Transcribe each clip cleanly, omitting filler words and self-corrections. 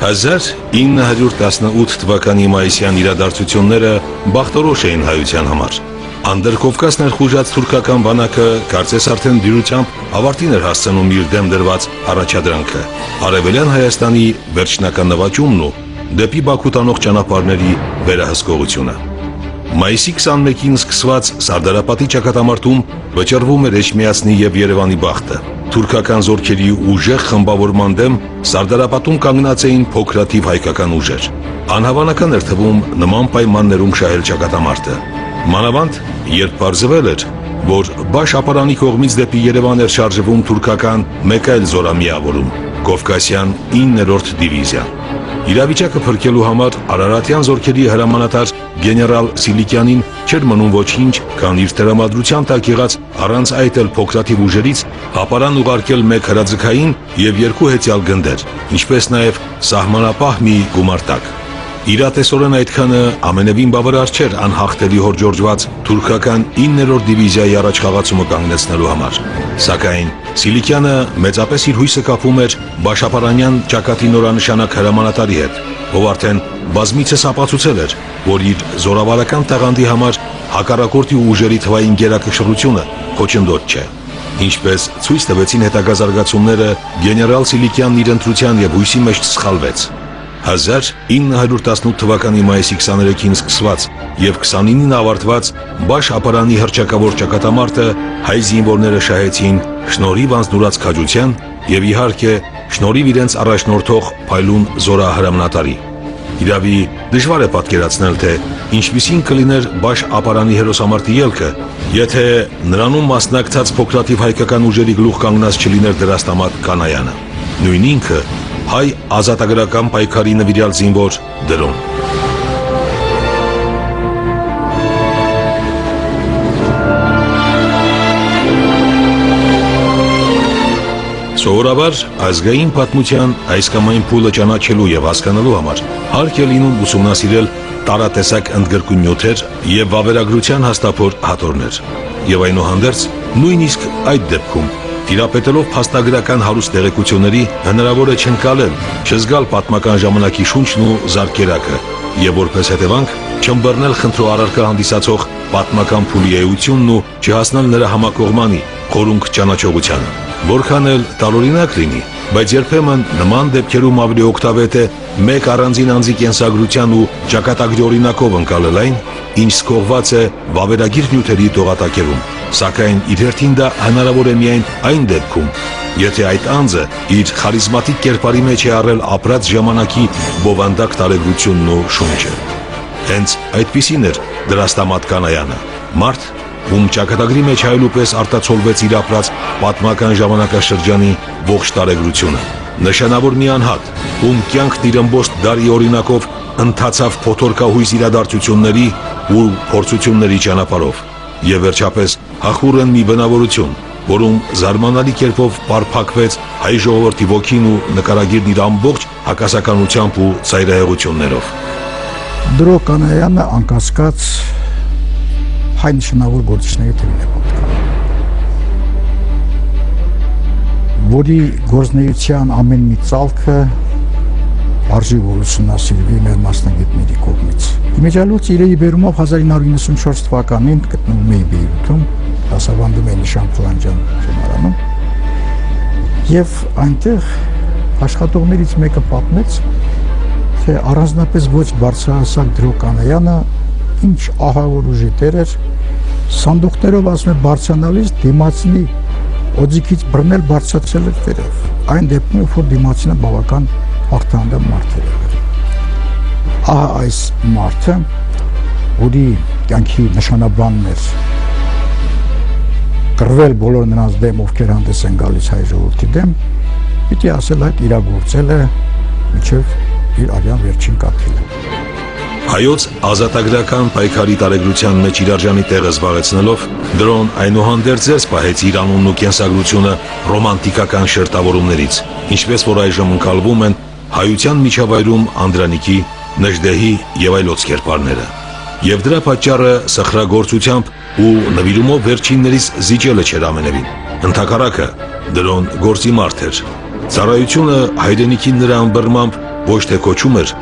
1918 թվականի մայիսյան իրադարձությունները բախտորոշ էին հայության համար։ Անդրկովկաս ներխուժած թուրքական բանակը կարծես արդեն դյուրությամբ ավարտին էր հասցնում իր դեմ դրված առաջադրանքը։ Արևելյան Հայաստանի վերջնական նվաճումն ու դեպի Բաքու տանող ճանապարհների վերահսկողությունը։ Մայիսի 21-ին սկսված Սարդարապատի ճակատամարտում վճռվում էր Էջմիածնի եւ Երևանի բախտը։ Թուրքական զորքերի ուժեղ խմբավորման դեմ Սարդարապատում կանգնած էին փոքրաթիվ հայկական ուժեր։ Անհավանական էր թվում նման պայմաններում շահել ճակատամարտը։ Մանավանդ, երբ պարզվել էր, որ Բաշ ապարանի կողմից դեպի Երևան էր շարժվում թուրքական մեկ այլ զորամիավորում՝ Կովկասյան 9-րդ դիվիզիան։ Իրավիճակը փրկելու համար Արարատյան զորքերի հրամանատար գեներալ Սիլիկյանին չէր մնում ոչինչ, քան իր տրամադրության տակ եղած առանց այդ էլ փոքրաթիվ ուժերից ապարան ուղարկել մեկ հրաձգային եւ երկու հեծյալ գնդեր, ինչպես նաեւ սահմանապահ մի գումարտակ։ Իրատեսորեն այդքանը ամենևին բավարար չէր անհաղթելի հորժորժված թուրքական 9-րդ դիվիզիայի առաջխաղացումը կանգնեցնելու համար։ Սակայն Սիլիկյանը մեծապես իր հույսը կապում էր Բաշապարանյան ճակատի նորանշանակ հրամանատարի հետ, ով արդեն բազմիցս ապացուցել էր, որ իր զորավարական տաղանդի համար հակառակորդի ուժերի թվային գերակշռությունը խոչընդոտ չէ։ Ինչպես ցույց տվեցին հետագա զարգացումները, գեներալ Սիլիկյանն իր ընտրության եւ հույսի մեջ սխալվեց։ 1918 թվականի մայիսի 23-ին սկսված եւ 29-ին ավարտված Բաշ ապարանի հռչակավոր ճակատամարտը հայ զինվորները շահեցին շնորհիվ անձնուրաց քաջության եւ իհարկե շնորհիվ իրենց առաջնորդող փայլուն զորահրամանատարի։ Իրավի դժվար է պատկերացնել, թե ինչպիսին կլիներ Բաշ ապարանի հերոսամարտի ելքը, եթե նրանում մասնակցած փոքրաթիվ հայկական ուժերի գլուխ կանգնած չլիներ Դրաստամատ Կանայանը, նույն ինքը հայ ազատագրական պայքարի նվիրյալ զինվոր Դրոն։ Սովորաբար ազգային պատմության այս կամ այն փուլը ճանաչելու եւ հասկանալու համար հարկ է լինում ուսումնասիրել տարատեսակ ընդգրկուն նյութեր եւ վավերագրության հաստափոր հատորներ։ Եվ այնուհանդերձ նույնիսկ այդ դեպքում տիրապետելով փաստագրական հարուստ տեղեկությունների հնարավոր է չընկալել, չզգալ պատմական ժամանակի շունչն ու զարկերակը եւ որպես հետևանք չըմբռնել խնդրո առարկա հանդիսացող պատմական փուլի էությունն ու չհասնել նրա համակողմանի խորունկ ճանաչողությանը։ Որքան էլ տարօրինակ լինի, բայց երբեմն նման դեպքերում ավելի օգտավետ է մեկ առանձին անձի կենսագրության ու ճակատագրի օրինակով ընկալել այն, ինչ սկողված է վավերագիր նյութերի տողատակերում։ Սակայն իր հերթին դա հնարավոր է միայն այն դեպքում, եթե այդ անձը իր խարիզմատիկ կերպարի մեջ է առել ապրած ժամանակի բովանդակ տարեգրությունն ու շունչը։ Հենց այդպիսին էր Դրաստամատ Կանայանը, մարդ, ում ճակատագրի մեջ հայլուպես արտացոլվեց իր ապրած պատմական ժամանակաշրջանի ողջ տարեգրությունը։ Նշանավոր մի անհատ, ում կյանքն իր ըմբոստ դարի օրինակով ընթացավ փոթորկահույս իրադարձությունների ու փորձությունների ճանապարհով։ Եվ վերջապես հախուռն մի բնավորություն, որում զարմանալի կերպով պարփակվեց հայ ժողովրդի ոգին ու նկարագիրն իր ամբողջ հակասականությամբ ու ծայրահեղություններով։ Դրո Կանայանը անկասկած հայ նշանավոր գործիչների թվին է պատկանում, որի գործնեության ամեն մի ծալքը արժի որ ուսումնասիրվի մեր մասնագետների կողմից։ Իմիջիալոց իրեի բերումով 1994 թվականին գտնվում էի Բեյրութում, դասավանդում էի Նիշան Ֆլանջան շինարանում, եւ այնտեղ աշխատողներից մեկը պատմեց, թե առանձնապես ոչ բարձրահասակ Դրո Կանայանը ինչ ահավոր ուժի տեր էր, սանդուղքներով ասում է բարձրանալիս դիմացնի օձիքից բռնել բարձրացրել էր վերև։ Այն դեպքում որ դիմացինը բավական հաղթանդամ մարդ էր եղել։ Ահա այս մարդը, որի կյանքի նշանաբանն էր կռվել բոլոր նրանց դեմ, ովքեր հանդես են գալիս հայ ժողովրդի դեմ, պիտի ասել այդ իրագործել է մինչև իր արյան վերջին կաթիլը։ Հայոց ազատագրական պայքարի տարեգրության մեջ իր արժանի տեղը զբաղեցնելով, Դրոն այնուհանդերձ զերծ պահեց իր անունն ու կենսագրությունը ռոմանտիկական շերտավորումներից, ինչպես որ այժմ ընկալվում են հայության միջավայրում Անդրանիկի, Նժդեհի եւ այլոց կերպարները։ Եվ դրա պատճառը սխրագործությամբ ու նվիրումով վերջիններից զիջելը չէր ամենևին։ Ընդհակառակը Դրոն գործի մարդ էր։ Ծառայությունը հայրենիքին նրա ըմբռնմամբ ոչ թե կոչում էր,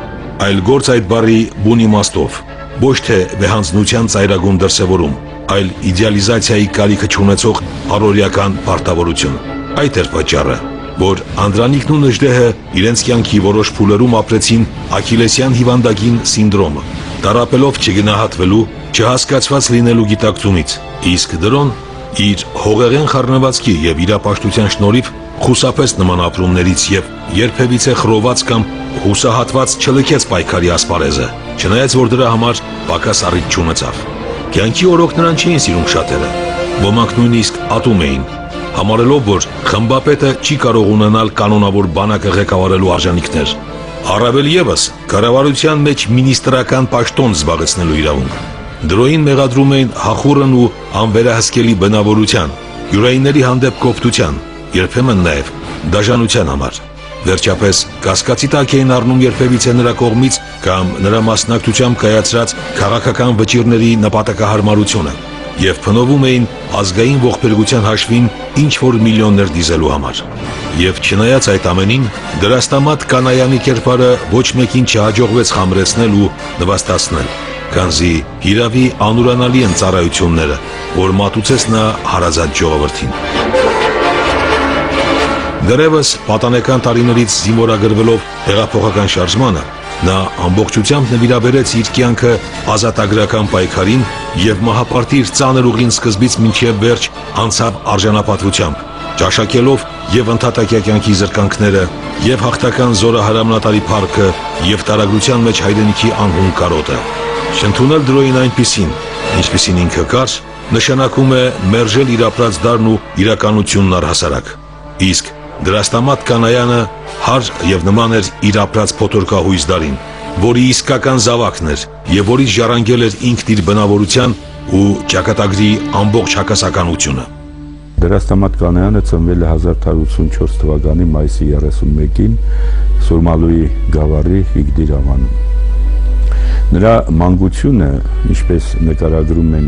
այլ գործ այդ բառի բուն իմաստով, ոչ թե վեհանձնության ծայրագուն դրսևորում, այլ իդեալիզացիայի կարիքը չունեցող առօրեական պարտավորություն։ Այդ էր պատճառը, որ Անդրանիկն ու Նժդեհը իրենց կյանքի որոշ փուլերում ապրեցին Աքիլեսյան հիվանդագին սինդրոմը, տառապելով չգնահատվելու, չհասկացված լինելու գիտակցումից, իսկ դրոն իր հողեղեն խառնվածքի եւ իրապաշտության շնորհիվ խուսափեց նման ապրումներից եւ երբևիցե խռոված կամ հուսահատված չլքեց պայքարի ասպարեզը, չնայած որ դրա համար պակաս առիթ չունեցավ։ Կյանքի օրոք նրան չէին սիրում շատերը, ոմանք նույնիսկ ատում էին, համարելով, որ խմբապետը չի կարող ունենալ կանոնավոր բանակը ղեկավարելու արժանիքներ, առավել եւս կառավարության մեջ մինիստրական պաշտոն զբաղեցնելու իրավունք։ Դրոյին մեղադրում էին հախուռն ու անվերահսկելի բնավորության, յուրայինների հանդեպ կոպտության, երբեմն նաև դաժանության համար։ Վերջապես կասկածի տակ էին առնում երբևիցե նրա կողմից կամ նրա մասնակցությամբ կայացրած քաղաքական վճիռների նպատակահարմարությունը եւ փնովում էին ազգային ողբերգության հաշվին ինչ-որ միլիոններ դիզելու համար։ Եվ չնայած այդ ամենին, Դրաստամատ Կանայանի կերպարը ոչ մեկին չհաջողվեց խամրեցնել ու նվաստացնել, քանզի հիրավի անուրանալի են ծառայությունները, որ մատուցեց նա հարազատ ժողովրդին։ Դեռևս պատանեկան տարիներից զինվորագրվելով հեղափոխական շարժմանը, նա ամբողջությամբ նվիրաբերեց իր կյանքը ազատագրական պայքարին եւ մահապարտի իր ծանր ուղին սկզբից մինչեւ վերջ անցավ արժանապատվությամբ, ճաշակելով եւ ընդհատակյա կյանքի զրկանքները, եւ հաղթական զորահրամանատարի փառքը, եւ տարագրության մեջ հայրենիքի անհուն կարոտը։ Չընդունել դրոյին այնպիսին, ինչպիսին ինքը կար, նշանակում է մերժել իր ապրած դարն ու իրականությունն առհասարակ։ Իսկ Դրաստամատ Կանայանը հար եւ նման էր իր ապրած փոթորկահույս դարին, որի իսկական զավակն էր եւ որից ժառանգել էր ինքն իր բնավորության ու ճակատագրի ամբողջ հակասականությունը։ Դրաստամատ Կանայանը ծնվել է 1884 թվականի մայիսի 31-ին Սուրմալուի գավառի Իգդիր անվանում։ Նրա մանկությունը, ինչպես նկարագրում են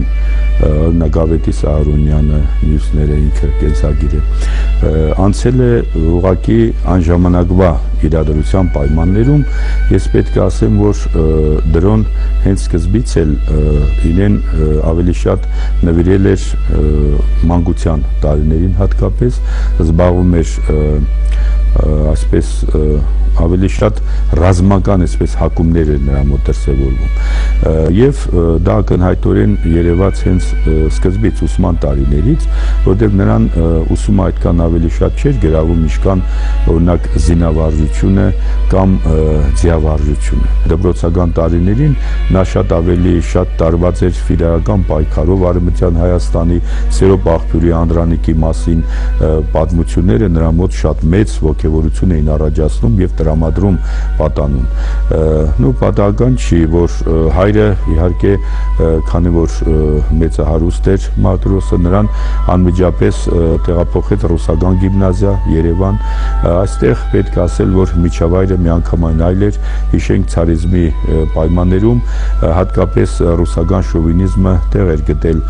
Նագավետի Սահարոնյանը, մյուսները, ինքը կենսագիրը, անցել է ուղղակի անժամանակվա իրադրության պայմաններում, ես պետք է ասեմ, որ դրոն հենց սկզբից էլ իրեն ավելի շատ նվիրել էր մանկության տարիներին հատկապես, զբաղվում էր այսպես ավելի շատ ռազմական այսպես հակումներ էր նրա մոտ դրսևորվում եւ դա ակնհայտորեն երևաց հենց սկզբից ուսման տարիներից, որտեղ նրան ուսումը այդքան ավելի շատ չէր գրավում, ինչքան օրինակ զինավարժությունը կամ ձիավարժությունը։ Դպրոցական տարիներին նա շատ ավելի շատ տարված էր ֆիլարական պայքարով Արևմտյան Հայաստանի Սերոբ աղբյուրի Անդրանիկի մասին պատմությունները նրա մոտ շատ մեծ ոգևորություն էին առաջացնում եւ տրամադրում պատանուն։ Նու պատահական չի, որ հայրը իհարկե քանի որ մեծահարուստ էր Մադրոսը, նրան անմիջապես տեղափոխեց ռուսական գիմնազիա Երևան։ Այստեղ պետք է ասել, որ միջավայրը միանգամայն այլ էր, հիշենք ցարիզմի պայմաններում հատկապես ռուսական շովինիզմը տեղ էր գտել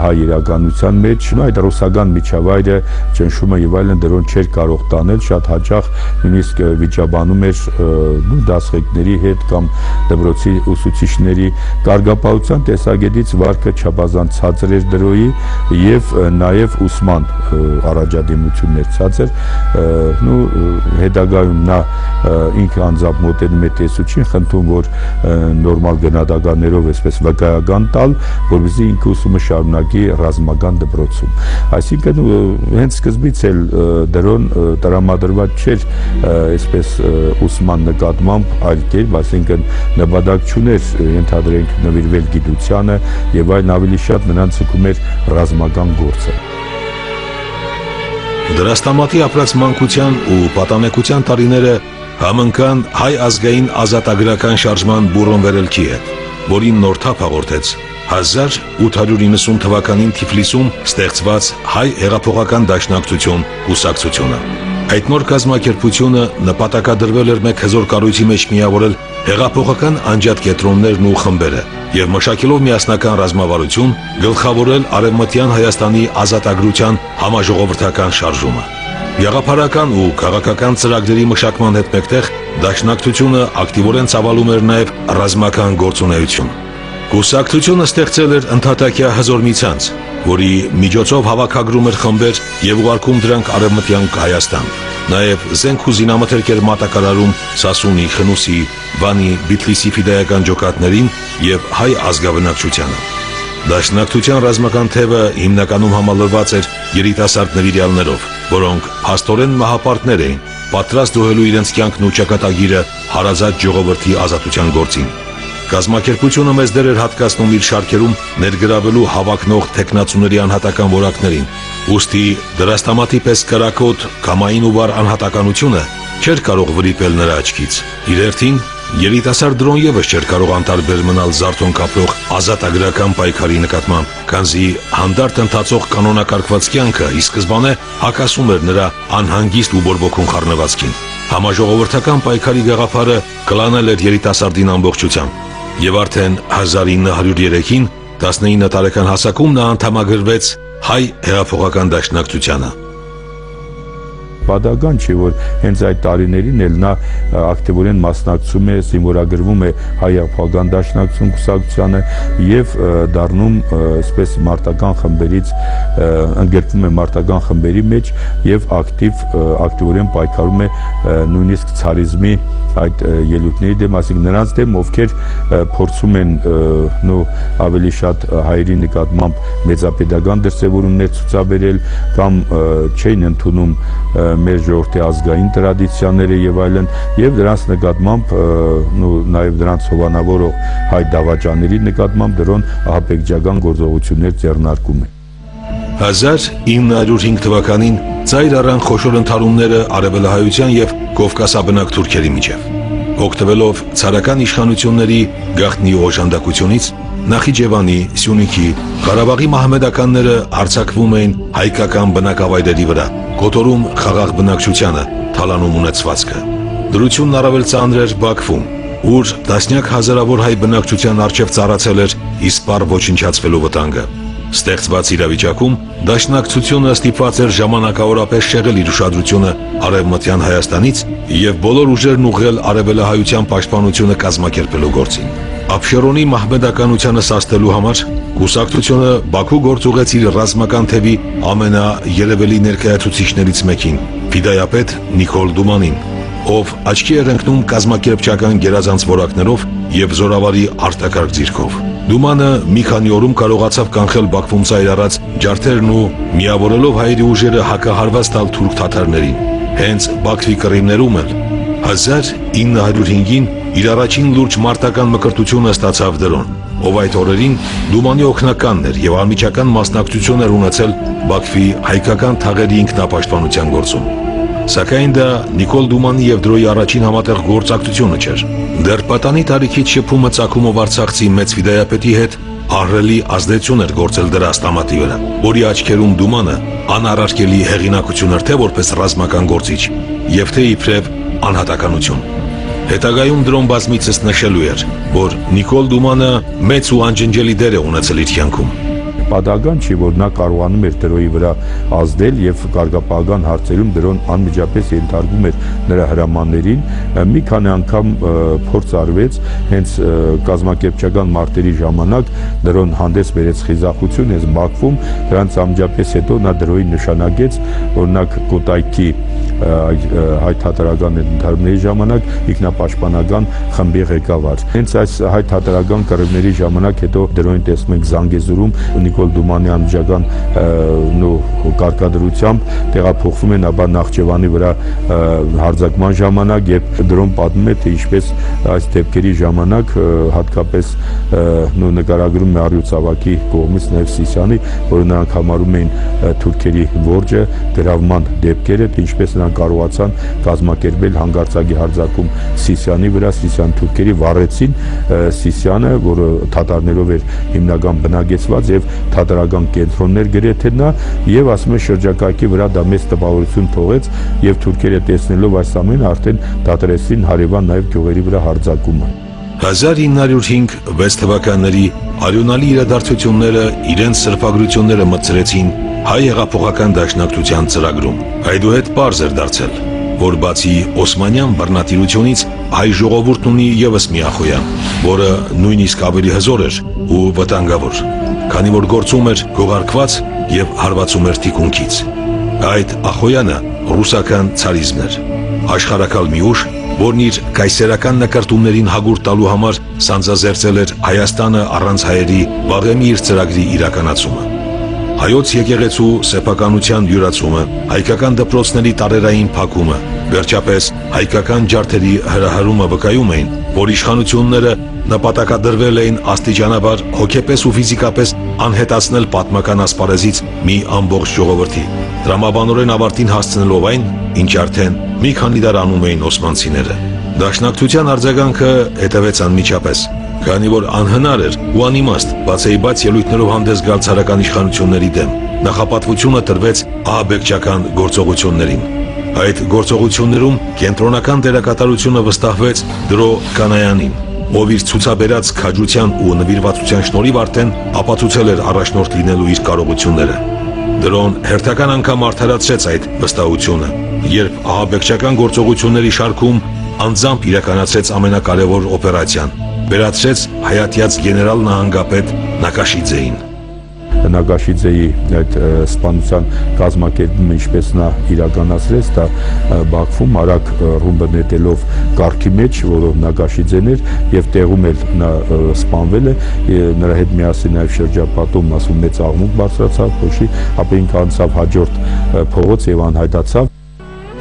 հայ իրականության մեջ, այդ ռուսական միջավայրը ճնշումը եւ այլն դրոն չէր կարող տանել, շատ հաճախ նույնիսկ վիճաբանում էր դասղեկների հետ կամ դպրոցի ուսուցիչների կարգապահության տեսակետից վարկը չափազանց ցածր էր դրոյի եւ նաեւ ուսման առաջադիմություններ ցածր, հետագայում նա ինքը անձամբ մոտենում է տեսուչին, խնդրում որ նորմալ գնահատականներով այսպես վկայական տալ, որովհետեւ ինքը ուսումը շարունակի ռազմական դպրոցում։ Այսինքն հենց սկզբից էլ դրոն տրամադրված չէր այսպես ուսման նկատմամբ այլ կերպ, այսինքն նպատակ չուներ ենթադրենք նվիրվել գիտությանը եւ այլն, ավելի շատ նրան ցկում էր ռազմական գործը։ Դրաստամատի ապրած մանկության ու պատանեկության տարիները համընկան հայ ազգային ազատագրական շարժման բուռն վերելքի հետ, որին նոր թափ հաղորդեց 1890 թվականին Թիֆլիսում ստեղծված հայ հեղափոխական դաշնակցություն կուսակցությունը։ Այդ նոր կազմակերպությունը նպատակադրվել էր մեկ հզոր կառույցի մեջ միավորել հեղափոխական անջատ կենտրոններն ու խմբերը եւ մշակելով միասնական ռազմավարություն գլխավորել Արևմտյան Հայաստանի ազատագրության համաժողովրդական շարժումը։ Գաղափարական ու քաղաքական ծրագրերի մշակման հետ մեկտեղ դաշնակցությունը ակտիվորեն ծավալում էր նաև ռազմական գործունեություն։ Կուսակցությունը ստեղծել էր ընդհատակյա հզոր միցանց, որի միջոցով հավաքագրում էր խմբեր եւ ուղարկում դրանք Արևմտյան Հայաստան։ Նաև զենք ու զինամթերք էր մատակարարում Սասունի, Խնուսի, Վանի, Բիթլիսի ֆիդայական ջոկատներին եւ հայ ազգաբնակչությանը։ Դաշնակցության ռազմական թևը հիմնականում համալրված էր երիտասարդ նվիրյալներով, որոնք փաստորեն մահապարտներ էին, պատրաստ դոհելու իրենց կյանքն ու ճակատագիրը հարազատ ժողովրդի ազատության գործին։ Կազմակերպությունը մեծ դեր էր հատկացնում իր շարքերում ներգրավելու հավակնող թեկնածուների անհատական որակներին, ուստի դրաստամատի պես կրակոտ, կամային ու վառ անհատականությունը չէր կարող վրիպել նրա աչքից։ Իր հերթին երիտասարդ դրոն եւս չէր կարող անտարբեր մնալ զարթոնք ապրող ազատագրական պայքարի նկատմամբ, քանզի հանդարտ ընթացող կանոնակարգված կյանքը ի սկզբանե հակասում էր նրա անհանգիստ ու բորբոքուն խառնվածքին։ Համաժողովրդական պայքարի գաղափարը կլանել էր երիտասարդին ամբողջությամբ, եւ արդեն 1903-ին 19 տարեկան հասակում նա անդամագրվեց հայ հեղափոխական դաշնակցությանը։ Պատահական չի, որ հենց այդ տարիներին էլ նա ակտիվորեն մասնակցում է, զինվորագրվում է հայ հեղափոխական դաշնակցություն կուսակցությանը եւ դառնում այսպես մարտական խմբերից ընդգրկվում է մարտական խմբերի մեջ եւ ակտիվորեն պայքարում է նույնիսկ ցարիզմի այդ ելույթների դեմ, այսինքն նրանց դեմ, ովքեր փորձում են ավելի շատ հայերի նկատմամբ մեծապետական դրսևորումներ ցուցաբերել կամ չէին ընդունում մեր ժողովրդի ազգային տրադիցիաները եւ այլն, եւ դրանց նկատմամբ նաեւ դրանց հովանավորող հայ դավաճանների նկատմամբ դրոն ահաբեկչական գործողություններ ձեռնարկում է։ 1905 թվականին ծայր առան խոշոր ընդհարումները արևելահայության եւ կովկասաբնակ թուրքերի միջև։ Օգտվելով ցարական իշխանությունների գաղտնի օժանդակությունից Նախիջևանի, Սյունիքի, Ղարաբաղի մահմեդականները հարձակվում էին հայկական բնակավայրերի վրա, կոտորում խաղաղ բնակչությանը, թալանում ունեցվածքը։ Դրությունն առավել ծանր էր Բաքվում, ուր տասնյակ հազարավոր հայ բնակչության առջև ծառացել էր իսպառ ոչնչացվելու վտանգը։ Ստեղծված իրավիճակում դաշնակցությունը ստիպված էր ժամանակավորապես շեղել իր ուշադրությունը Արևմտյան Հայաստանից եւ բոլոր ուժերն ուղղել արևելահայության պաշտպանությունը կազմակերպելու գործին։ Աբշերոնի մահմեդականությանը սաստելու համար կուսակցությունը Բաքու գործուղեց իր ռազմական թևի ամենաերևելի ներկայացուցիչներից մեկին՝ ֆիդայապետ Նիկոլ Դումանին, ով աչքի էր ընկնում կազմակերպչական գերազանց որակներով եւ զորավարի արտակարգ ձիրքով։ Դումանը մի քանի օրում կարողացավ կանխել Բաքվում ծայր առած ջարդերն ու միավորելով հայերի ուժերը հակահարված տալ թուրք թաթարներին։ Հենց Բաքվի կռիվներում էլ 1905-ին իր առաջին լուրջ մարտական մկրտությունը ստացավ դրոն, ով այդ օրերին Դումանի օգնականն էր եւ անմիջական մասնակցություն էր ունեցել Բաքվի հայկական թաղերի ինքնապաշտպանության գործում։ Սակայն դա Նիկոլ Դումանի եւ դրոյի առաջին համատեղ գործակցությունը չէր։ Դեռ պատանի տարիքից շփումը ծագումով Արցախցի մեծ ֆիդայապետի հետ ահռելի ազդեցություն էր գործել դրա աստամատի վրա, որի աչքերում Դումանը անառարկելի հեղինակություն էր թե որպես ռազմական գործիչ եւ թե իբրև անհատականություն։ Հետագայում դրոն բազմիցս նշելու էր, որ Նիկոլ Դումանը մեծ ու անջնջելի դեր է ունեցել իր կյանքում։ Պատահական չի, որ նա կարողանում էր դրոյի վրա ազդել եւ կարգապահական հարցերում դրոն անմիջապես ենթարկում էր նրա հրամաններին։ Մի քանի անգամ փորձ արվեց հենց կազմակերպչական մարտերի ժամանակ դրոն հանդես բերեց խիզախություն հենց Բաքվում, դրանց անմիջապես հետո նա դրոյին նշանակեց օրինակ Կոտայքի հայ թաթարական ընդհարումների ժամանակ ինքնապաշտպանական խմբի ղեկավար։ Հենց այս հայ թաթարական կռիվների ժամանակ հետո դրոյին տեսնում ենք Զանգեզուրում Նիկոլ Դումանի անմիջական կարգադրությամբ տեղափոխվում են ապա Նախճեվանի վրա հարձակման ժամանակ եւ դրոն պատմում է թե ինչպես այս դեպքերի ժամանակ հատկապես նկարագրում է Արյուծավակի կողմից նաեւ Սիսյանի, որը նրանք համարում էին թուրքերի որջը գրավման դեպքերը, թե ինչպես նրանք կարողացան կազմակերպել հանգարցակի հարձակում Սիսյանի վրա, Սիսյան թուրքերի վառեցին Սիսյանը, որը թաթարներով էր հիմնական բնակեցված եւ թաթարական կենտրոններ գրեթե նա եւ ասում է շրջակայքի վրա դա մեծ տպավորություն թողեց եւ թուրքերը տեսնելով այս ամենը արդեն դադարեցին հարևան նաեւ գյուղերի վրա հարձակումը։ 1905-6 թվականների արյունալի իրադարձությունները իրենց սրբագրությունները մտցրեցին հայ հեղափոխական դաշնակցության ծրագրում։ Այդուհետ պարզ էր դարձել, որ բացի օսմանյան բռնատիրությունից հայ ժողովուրդն ունի ևս մի ախոյան, որը նույնիսկ ավելի հզոր էր ու վտանգավոր, քանի որ գործում էր գողարկված եւ հարվածում էր թիկունքից։ Այդ ախոյանը ռուսական ցարիզմն էր, աշխարհակալ մի ուժ, որն իր կայսերական նկարտումներին հագուրդ տալու համար սանձազերծել էր Հայաստանը առանց հայերի վաղեմի իր ծրագրի իրականացումը։ Հայոց եկեղեցու սեփականության յուրացումը, հայկական դպրոցների տարերային փակումը, վերջապես հայկական ջարդերի հրահրումը վկայում էին, որ իշխանությունները նպատակադրվել էին աստիճանաբար հոգեպես ու ֆիզիկապես անհետացնել պատմական ասպարեզից մի ամբողջ ժողովրդի, տրամաբանորեն ավարտին հասցնելով այն, ինչ արդեն մի քանի դար անում էին օսմանցիները։ Դաշնակցության արձագանքը հետևեց անմիջապես, քանի որ անհնար էր ու անիմաստ բացեիբաց ելույթներով հանդես գալ ցարական իշխանությունների դեմ, նախապատվությունը տրվեց ահաբեկչական գործողություններին։ Այդ գործողություններում կենտրոնական դերակատարությունը վստահվեց Դրո Կանայանին, ով իր ցուցաբերած քաջության ու նվիրվածության շնորհիվ արդեն ապացուցել էր առաջնորդ լինելու իր կարողությունները։ Դրոն հերթական անգամ արդարացրեց այդ վստահությունը, երբ ահաբեկչական գործողությունների շարքում անձամբ իրականացրեց ամենակարևոր օպերացիան, վերացրեց հայատյաց գեներալ նահանգապետ Նակաշիձեին։ Նագաշիձեի այդ սպանության կազմակերպումը ինչպես նա իրականացրեց, դա Բաքվում արագ ռումբը նետելով կարգի մեջ, որով Նագաշիձեն էր եւ տեղում էլ նա սպանվել է, նրա հետ միասին նաեւ շրջապատում ասում մեծ աղմուկ բարձրացավ, փոշի, ապա ինքը անցավ հաջորդ փողոց եւ անհայտացավ։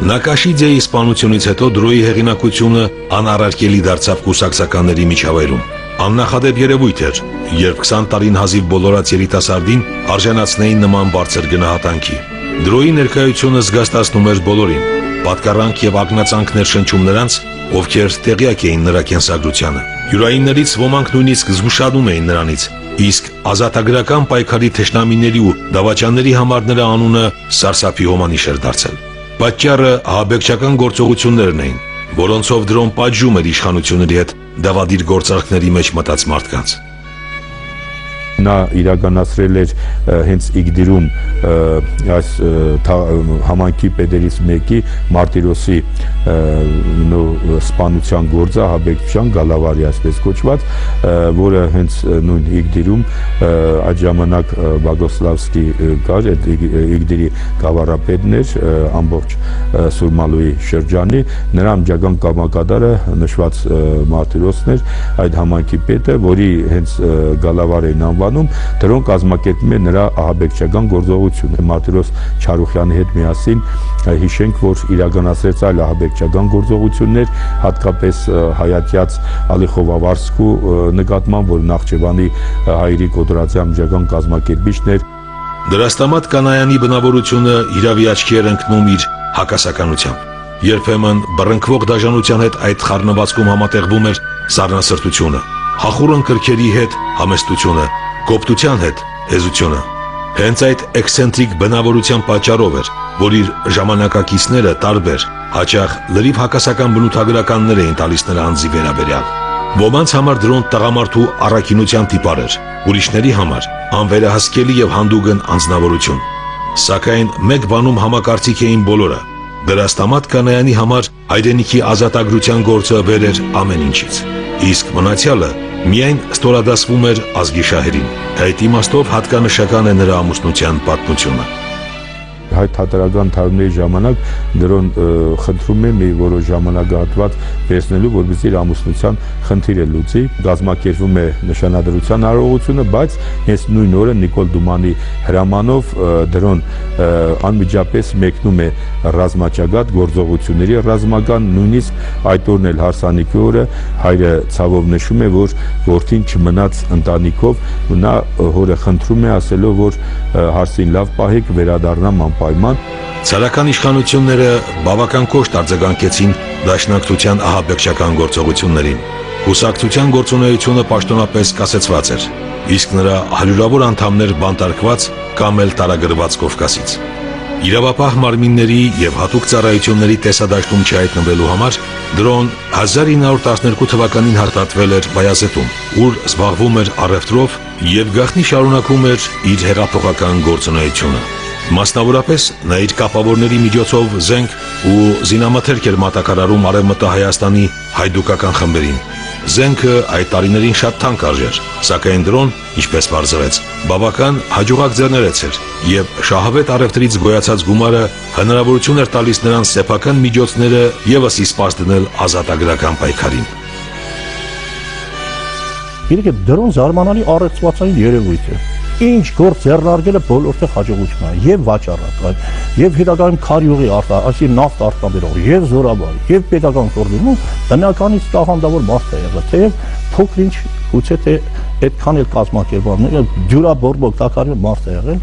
Նակաշիձեի սպանությունից հետո Դրոյի հեղինակությունը անառարկելի դարձավ կուսակցականների միջավայրում։ Աննախադեպ երևույթ էր, երբ 20 տարին հազիվ բոլորած երիտասարդին արժանացնեին նման բարձր գնահատանքի։ Դրոյի ներկայությունը զգաստացնում էր բոլորին, պատկառանք եւ ակնածանքներ շնչում նրանց, ովքեր տեղյակ էին նրա կենսագրությանը։ Յուրայիններից ոմանք նույնիսկ զգուշանում էին նրանից, իսկ ազատագրական պայքարի թշնամիների ու դավաճանների համար նրա անունը սարսափի հոմանիշ էր դարձել։ Պատճառը ահաբեկչական գործողություններն էին, որոնցով Դրոն պատժում էր իշխանությունների հետ դավադիր գործարքների մեջ մտած մարդկանց։ Նա իրականացրել էր հենց Իգդիրում այս համանքի պետերից մեկի Մարտիրոսի սպանության գործը, ահաբեկչության գալավարի այսպես կոչված, որը հենց նույն Իգդիրում այդ ժամանակ Բագոսլավսկի կար, այդ Իգդիրի գավառապետն էր ամբողջ Սուրմալուի շրջանի, նրա ամջական կամակատարը նշված Մարտիրոսն էր, այդ համանքի պետը, որի հենց գալավար էին անվանում, դրոն կազմակերպում է նրա ահաբեկչական գործողությունը։ Մարտիրոս Չարուխյանի հետ միասին հիշենք, որ իրականացրեց այլ ահաբեկչական գործողություններ, հատկապես հայատյաց Ալիխովավարսկու նկատմամբ, որ Նախճեվանի հայերի կոտրացի ամջական կազմակերպիչն էր։ Դրաստամատ Կանայանի բնավորությունը իրավի աչքի էր ընկնում իր հակասականությամբ։ Երբեմն բռնկվող դաժանության հետ այդ խառնվածքում համատեղվում էր սառնասրտությունը, հախուռն կրքերի հետ համեստությունը, կոպտության հետ հեզությունը։ Հենց այդ էքսցենտրիկ բնավորության պատճառով էր, որ իր ժամանակակիցները տարբեր, հաճախ լրիվ հակասական բնութագրականներ էին տալիս նրա անձի վերաբերյալ։ Ոմանց համար Դրոն տղամարդու առաքինության տիպար էր, ուրիշների համար անվերահսկելի եւ հանդուգն անձնավորություն։ Սակայն մեկ բանում համակարծիք էին բոլորը։ Դրաստամատ Կանայանի համար հայրենիքի ազատագրության գործը վեր էր ամեն ինչից, իսկ մնացյալը միայն ստորադասվում էր ազգի շահերին։ Այդ իմաստով հատկանշական է նրա ամուսնության պատմությունը։ Հայ թատերական տարիների ժամանակ Դրոն խնդրում է մի որոշ ժամանակահատված վերցնելու, որպեսզի իր ամուսնության խնդիրը լուծի, կազմակերպվում է նշանադրության արարողությունը, բայց հենց նույն օրը Նիկոլ Դումանի հրամանով Դրոն անմիջապես մեկնում է ռազմաճակատ գործողությունների ռազմական, նույնիսկ այդ օրն էլ հարսանիքի օրը հայրը ցավով նշում է, որ որդին չմնաց ընտանիքով, նա հորը խնդրում է ասելով, որ հարսին լավ պահեք, վերադառնամ անպայման։ Ցարական իշխանությունները բավական կոշտ արձագանքեցին դաշնակցության ահաբեկչական գործողություններին։ Կուսակցության գործունեությունը պաշտոնապես կասեցված էր, իսկ նրա հարյուրավոր անդամներ բանտարկված կամ էլ տարագրված Կովկասից։ Իրավապահ մարմինների եւ հատուկ ծառայությունների տեսադաշտում չհայտնվելու համար Դրոն 1912 թվականին հարտատվել էր Բայազետում, ուր զբաղվում էր առևտրով եւ գաղտնի շարունակում էր իր հեղափոխական գործունեությունը։ Մասնավորապես նա իր կապավորների միջոցով զենք ու զինամթերք էր մատակարարում Արևմտա Հայաստանի հայդուկական խմբերին։ Զենքը այդ տարիներին շատ թանկ արժեր, սակայն դրոն, ինչպես պարզվեց, բավական հաջողակ ձեռներեց էր, եւ շահավետ առևտրից գոյացած գումարը հնարավորություն էր տալիս նրան սեփական միջոցները եւս իսպաստ դնել ազատագրական պայքարին։ Իրոք դրոն զարմանալի առողջացային երևույթ է։ Ինչ գործ ձեռնարկելը բոլորտեղ հաջողություն է, եւ վաճառական, եւ հետագայում քարյուղի այսինքն նավթ արտադրող, եւ զորաբար, եւ պետական կողմից բնականից տաղանդավոր մարդ է եղել, թեև փոքր-ինչ գուցե թե այդքան էլ կազմակերպանները դյուրաբորբոք տակարի մարդ է եղել։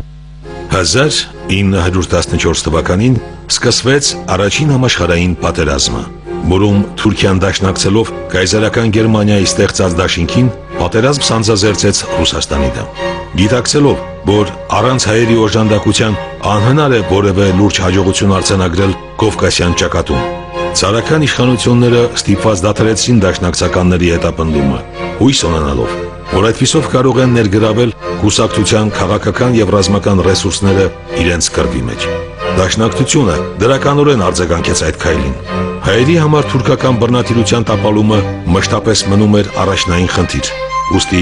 1914 թվականին սկսվեց առաջին համաշխարհային պատերազմը, որում Թուրքիան դաշնակցելով կայսերական Գերմանիայի ստեղծած դաշինքին պատերազմ սանձազերծեց Ռուսաստանի դեմ։ Գիտակցելով, որ առանց հայերի օժանդակության անհնար է որևէ լուրջ հաջողություն արձանագրել Կովկասյան ճակատում, ցարական իշխանությունները ստիպված դադարեցին դաշնակցականների հետապնդումը, հույս ունենալով, որ այդպիսով կարող են ներգրավել կուսակցության քաղաքական եւ ռազմական ռեսուրսները իրենց կռվի մեջ։ Դաշնակցությունը դրականորեն արձագանքեց այդ քայլին։ Հայերի համար թուրքական բռնատիրության տապալումը մշտապես մնում էր առաջնային խնդիր։ Ուստի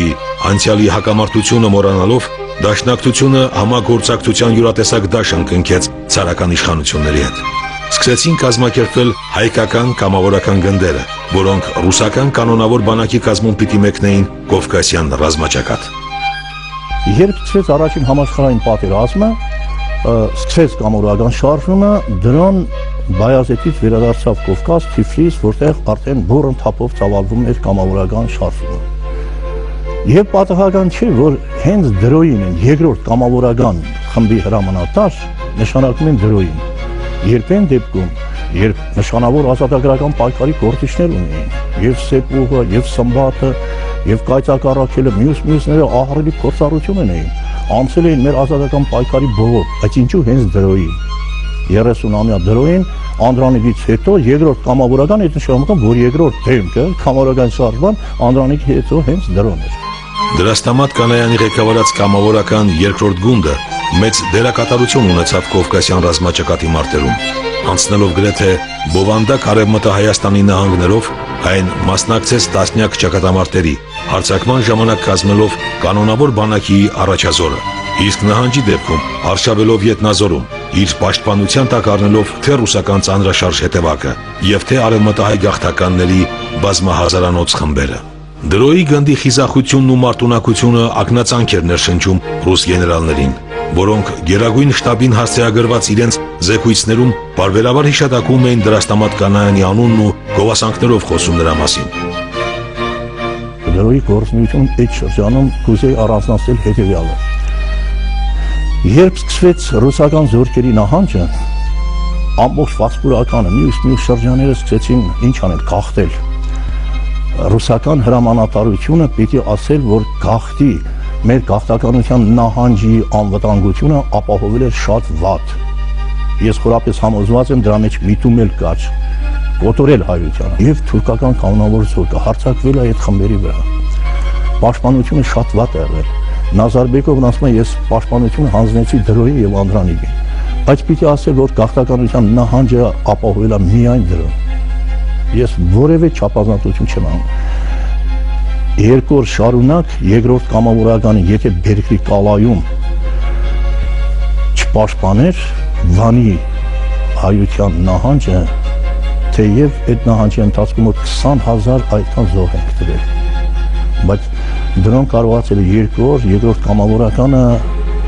անցյալի հակամարտությունը մոռանալով դաշնակցությունը համագործակցության յուրատեսակ դաշն կնքեց ցարական իշխանությունների հետ։ Սկսեցին կազմակերպվել հայկական կամավորական գնդերը, որոնք ռուսական կանոնավոր բանակի կազմում պիտի մեկնեին Կովկասյան ռազմաճակատ։ Երբ սկսեց առաջին համաշխարհային պատերազմը, սկսեց կամավորական շարժումը, դրոն Բայազետից վերադարձավ Կովկաս, Թիֆլիս, որտեղ արդեն բուռն թափով ծավալվում էր կամավորական շարժումը։ Եվ պատահական չէ, որ հենց դրոյին են երկրորդ կամավորական խմբի հրամանատար նշանակում են դրոյին։ Երբեն դեպքում, երբ նշանավոր ազատագրական պայքարի գործիչներ ունեին, եւ Սեպուղը, եւ Սմբատը, եւ Կայծակառաքելը, մյուսները ահռելի փորձառություն ունեին, անցել էին մեր ազատական պայքարի բողոք, բայց ինչու հենց դրոյին։ 30-ամյա դրոյին Անդրանիկից հետո երկրորդ կամավորական այդ նշանակում, որ երկրորդ դեմքը կամավորական շարժման Անդրանիկի հետո հենց դրոն էր։ Դրաստամատ Կանայանի ղեկավարած կամավորական երկրորդ գունդը մեծ դերակատարություն ունեցավ Կովկասյան ռազմաճակատի մարտերում, անցնելով գրեթե բովանդակ Արևմտա Հայաստանի նահանգներով, այն մասնակցեց տասնյակ ճակատամարտերի, հարձակման ժամանակ կազմելով կանոնավոր բանակի առաջազորը, իսկ նահանջի դեպքում արշավելով Ետնազորում, իր պաշտպանության տակ առնելով թե ռուսական ծանրաշարժ հետևակը եւ թե արևմտահայ գաղթականների բազմահազարանոց խմբերը։ Դրոյի գնդի խիզախությունն ու մարտունակությունը ակնածանք էր ներշնչում ռուս գեներալներին, որոնք Գերագույն շտաբին հասցեագրված իրենց զեկույցներում բարբերաբար հիշատակում էին Դրաստամատ Կանայանի անունն ու գովասանքներով խոսում նրա մասին։ Դրոյի գործունեությունն այդ շրջանում կուզեի առանձնացնել հետևյալը։ Երբ սկսվեց ռուսական զորքերի նահանջը, ամբողջ վասպուրականը, մյուս շրջանները սկսեցին ինչ անել, գաղթել։ Ռուսական հրամանատարությունը պիտի ասել, որ գաղթի մեր գաղթականության նահանջի անվտանգությունը ապահովել էր շատ վատ։ Ես խորապես համոզված եմ դրա մեջ միտում էլ կար, կոտորել հայությանը եւ թուրքական կանոնավոր զորքը հարձակվել է այդ խմբերի վրա։ Պաշտպանությունը շատ վատ է եղել։ Նազարբեկովն ասում է, ես պաշտպանությունը հանձնեցի Դրոյին եւ Անդրանիկին, բայց պիտի ասել, որ գաղթականության նահանջը ապահովել է միայն դրոն։ Ես որևէ չափազանցություն չեմ անում։ Երկու օր շարունակ երկրորդ կամավորականը, եթե Բերքրի կալայում չպաշտպաներ Վանի հայության նահանջը, թեև այդ նահանջի ընթացքում 20,000 այդքան զոհ են գտվել, բայց դրոն կարողացել է երկու օր երկրորդ կամավորականը